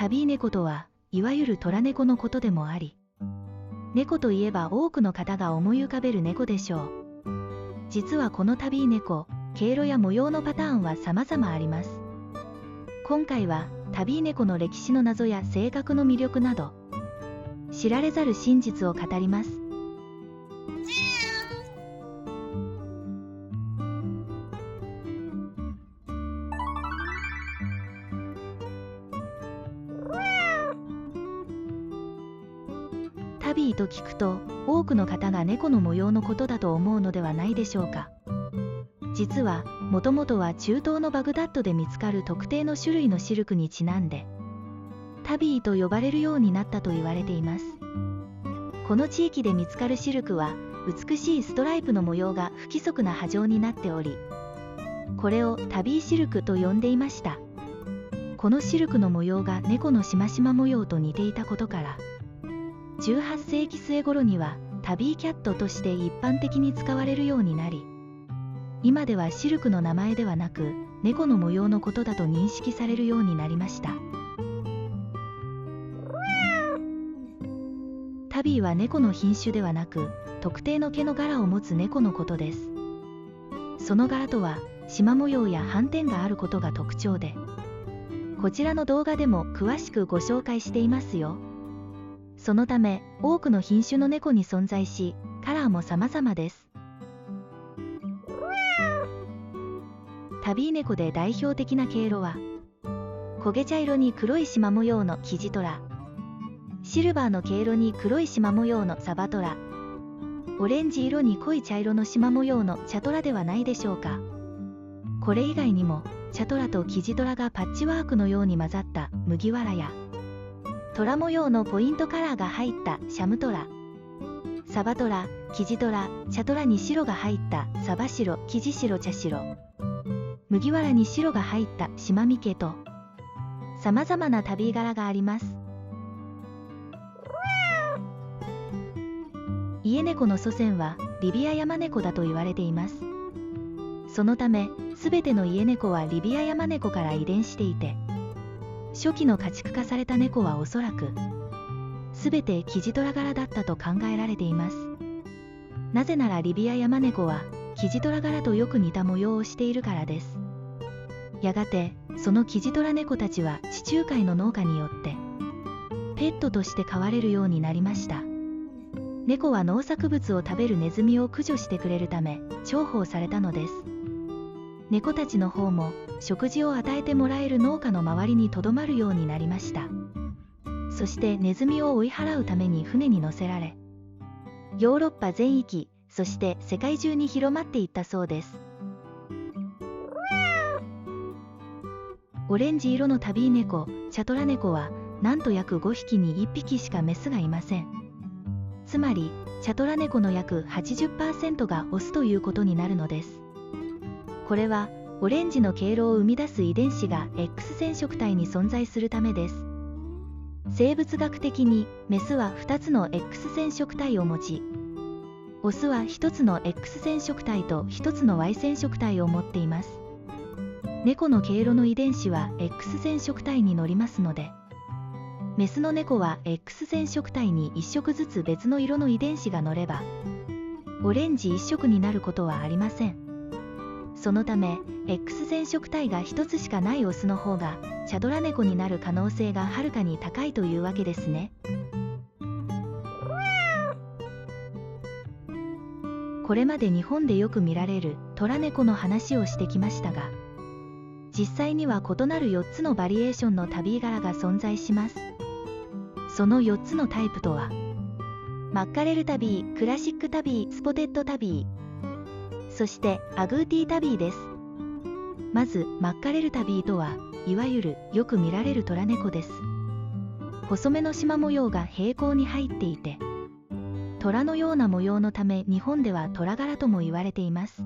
タビー猫とはいわゆる虎猫のことでもあり、猫といえば多くの方が思い浮かべる猫でしょう。実はこのタビー猫、経路や模様のパターンは様々あります。今回はタビー猫の歴史の謎や性格の魅力など、知られざる真実を語ります。タビーと聞くと、多くの方が猫の模様のことだと思うのではないでしょうか。実は、もともとは中東のバグダッドで見つかる特定の種類のシルクにちなんで、タビーと呼ばれるようになったと言われています。この地域で見つかるシルクは、美しいストライプの模様が不規則な波状になっており、これをタビーシルクと呼んでいました。このシルクの模様が猫のしましま模様と似ていたことから、18世紀末頃にはタビーキャットとして一般的に使われるようになり、今ではシルクの名前ではなく猫の模様のことだと認識されるようになりました。タビーは猫の品種ではなく特定の毛の柄を持つ猫のことです。その柄とは縞模様や斑点があることが特徴で、こちらの動画でも詳しくご紹介していますよ。そのため、多くの品種の猫に存在し、カラーも様々です。タビー猫で代表的な経路は、焦げ茶色に黒い縞模様のキジトラ、シルバーの経路に黒い縞模様のサバトラ、オレンジ色に濃い茶色の縞模様のチャトラではないでしょうか。これ以外にも、チャトラとキジトラがパッチワークのように混ざった麦わらや、トラ模様のポイントカラーが入ったシャムトラ、サバトラ、キジトラ、チャトラに白が入ったサバ白、キジ白、茶白、麦わらに白が入ったシマミケと、様々なタビー柄があります。家猫の祖先はリビアヤマネコだと言われています。そのため、すべての家猫はリビアヤマネコから遺伝していて、初期の家畜化された猫はおそらくすべてキジトラ柄だったと考えられています。なぜならリビアヤマネコはキジトラ柄とよく似た模様をしているからです。やがてそのキジトラ猫たちは地中海の農家によってペットとして飼われるようになりました。猫は農作物を食べるネズミを駆除してくれるため重宝されたのです。猫たちの方も食事を与えてもらえる農家の周りにとどまるようになりました。そしてネズミを追い払うために船に乗せられ、ヨーロッパ全域、そして世界中に広まっていったそうです。オレンジ色のタビー猫、チャトラ猫はなんと約5匹に1匹しかメスがいません。つまり、チャトラ猫の約 80% がオスということになるのです。これは、オレンジの経路を生み出す遺伝子が X 染色体に存在するためです。生物学的に、メスは2つの X 染色体を持ち、オスは1つの X 染色体と1つの Y 染色体を持っています。猫の経路の遺伝子は X 染色体に乗りますので、メスの猫は X 染色体に1色ずつ別の色の遺伝子が乗れば、オレンジ1色になることはありません。そのため、X 染色体が1つしかないオスの方が、チャドラ猫になる可能性がはるかに高いというわけですね。これまで日本でよく見られるトラ猫の話をしてきましたが、実際には異なる4つのバリエーションのタビー柄が存在します。その4つのタイプとは、マッカレルタビー、クラシックタビー、スポテッドタビー、そしてアグーティータビーです。まず、マッカレルタビーとは、いわゆるよく見られるトラ猫です。細めの縞模様が平行に入っていて、虎のような模様のため日本では虎柄とも言われています。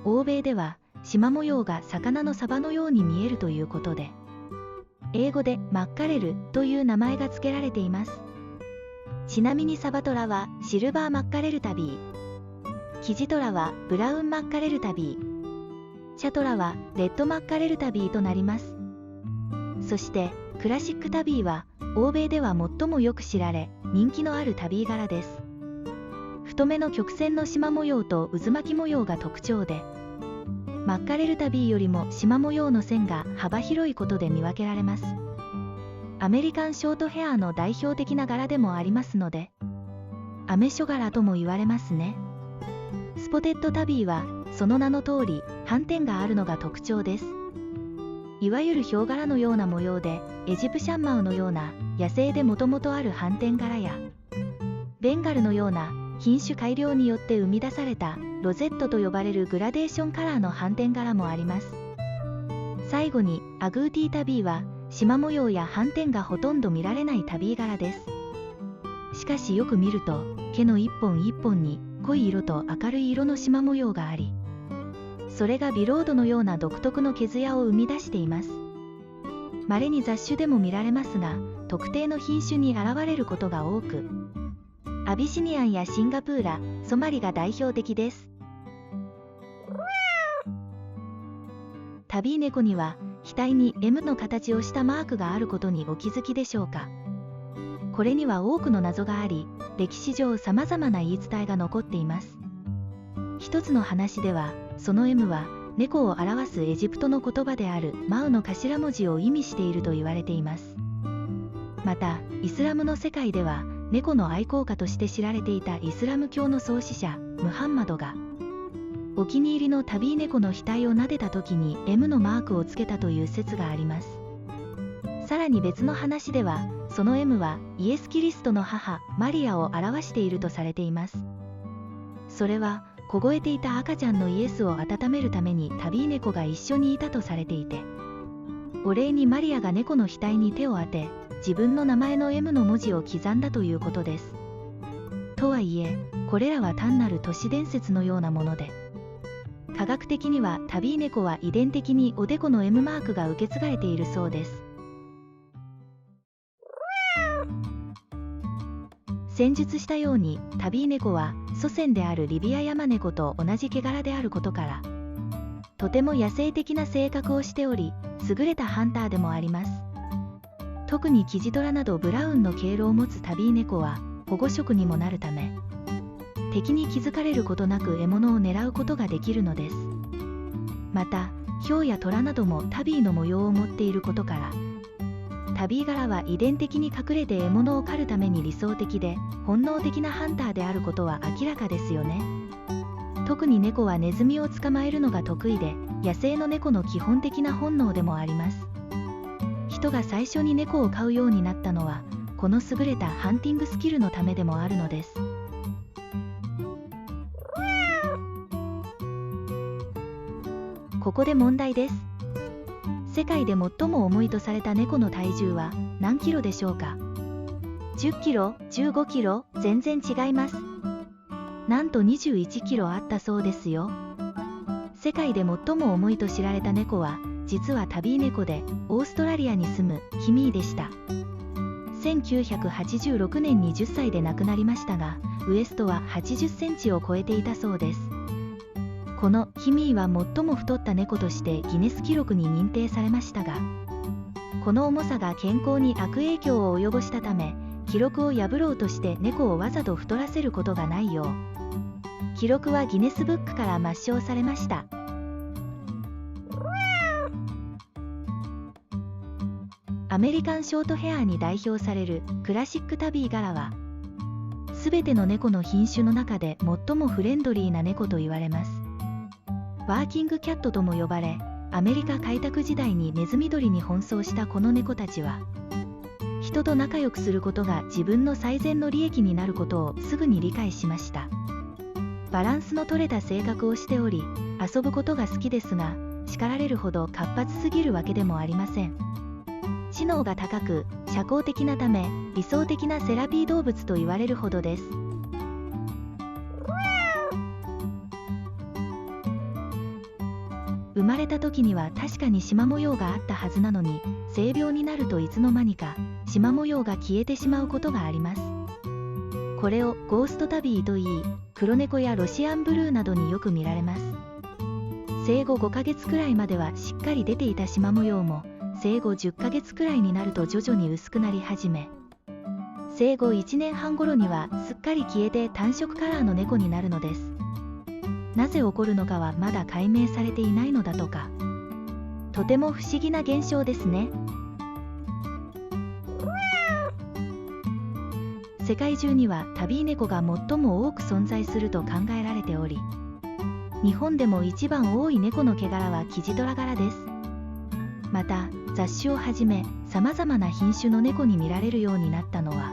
欧米では、縞模様が魚のサバのように見えるということで、英語でマッカレルという名前が付けられています。ちなみにサバトラはシルバーマッカレルタビー、キジトラはブラウンマッカレルタビー、チャトラはレッドマッカレルタビーとなります。そしてクラシックタビーは欧米では最もよく知られ人気のあるタビー柄です。太めの曲線の縞模様と渦巻き模様が特徴で、マッカレルタビーよりも縞模様の線が幅広いことで見分けられます。アメリカンショートヘアの代表的な柄でもありますので、アメ書柄とも言われますね。スポテッドタビーはその名の通り斑点があるのが特徴です。いわゆるヒョウ柄のような模様で、エジプシャンマウのような野生でもともとある斑点柄や、ベンガルのような品種改良によって生み出されたロゼットと呼ばれるグラデーションカラーの斑点柄もあります。最後にアグーティータビーは縞模様や斑点がほとんど見られないタビー柄です。しかしよく見ると毛の一本一本に濃い色と明るい色の縞模様があり、それがビロードのような独特の毛艶を生み出しています。稀に雑種でも見られますが、特定の品種に現れることが多く、アビシニアンやシンガプーラ、ソマリが代表的です。タビー猫には額に M の形をしたマークがあることにお気づきでしょうか。これには多くの謎があり、歴史上さまざまな言い伝えが残っています。一つの話では、その M は猫を表すエジプトの言葉であるマウの頭文字を意味していると言われています。また、イスラムの世界では猫の愛好家として知られていたイスラム教の創始者ムハンマドがお気に入りのタビー猫の額を撫でた時に M のマークをつけたという説があります。さらに別の話では、その M はイエス・キリストの母マリアを表しているとされています。それは凍えていた赤ちゃんのイエスを温めるためにタビー猫が一緒にいたとされていて、お礼にマリアが猫の額に手を当て、自分の名前の M の文字を刻んだということです。とはいえ、これらは単なる都市伝説のようなもので、科学的にはタビー猫は遺伝的におでこの M マークが受け継がれているそうです。先述したようにタビー猫は祖先であるリビアヤマネコと同じ毛柄であることから、とても野生的な性格をしており、優れたハンターでもあります。特にキジトラなどブラウンの毛色を持つタビー猫は保護色にもなるため、敵に気づかれることなく獲物を狙うことができるのです。また、ヒョウやトラなどもタビーの模様を持っていることから、タビー柄は遺伝的に隠れて獲物を狩るために理想的で本能的なハンターであることは明らかですよね。特に猫はネズミを捕まえるのが得意で、野生の猫の基本的な本能でもあります。人が最初に猫を飼うようになったのは、この優れたハンティングスキルのためでもあるのです。ここで問題です。世界で最も重いとされた猫の体重は何キロでしょうか。10キロ、15キロ、全然違います。なんと21キロあったそうですよ。世界で最も重いと知られた猫は、実はタビー猫で、オーストラリアに住むヒミーでした。1986年に10歳で亡くなりましたが、ウエストは80センチを超えていたそうです。このヒミーは最も太った猫としてギネス記録に認定されましたが、この重さが健康に悪影響を及ぼしたため、記録を破ろうとして猫をわざと太らせることがないよう、記録はギネスブックから抹消されました。アメリカンショートヘアに代表されるクラシックタビー柄は、すべての猫の品種の中で最もフレンドリーな猫と言われます。ワーキングキャットとも呼ばれ、アメリカ開拓時代にネズミ捕りに奔走したこの猫たちは、人と仲良くすることが自分の最善の利益になることをすぐに理解しました。バランスの取れた性格をしており、遊ぶことが好きですが、叱られるほど活発すぎるわけでもありません。知能が高く、社交的なため、理想的なセラピー動物と言われるほどです。生まれた時には確かに縞模様があったはずなのに、性病になるといつの間にか縞模様が消えてしまうことがあります。これをゴーストタビーといい、黒猫やロシアンブルーなどによく見られます。生後5ヶ月くらいまではしっかり出ていた縞模様も、生後10ヶ月くらいになると徐々に薄くなり始め、生後1年半頃にはすっかり消えて単色カラーの猫になるのです。なぜ起こるのかはまだ解明されていないのだとか。とても不思議な現象ですね。世界中にはタビー猫が最も多く存在すると考えられており、日本でも一番多い猫の毛柄はキジトラ柄です。また雑種をはじめさまざまな品種の猫に見られるようになったのは、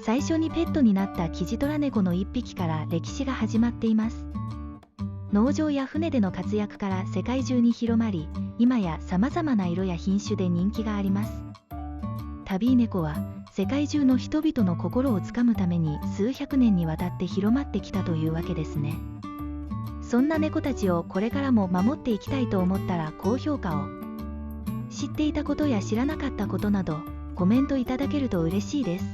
最初にペットになったキジトラ猫の1匹から歴史が始まっています。農場や船での活躍から世界中に広まり、今やさまざまな色や品種で人気があります。タビー猫は世界中の人々の心をつかむために数百年にわたって広まってきたというわけですね。そんな猫たちをこれからも守っていきたいと思ったら高評価を。知っていたことや知らなかったことなどコメントいただけると嬉しいです。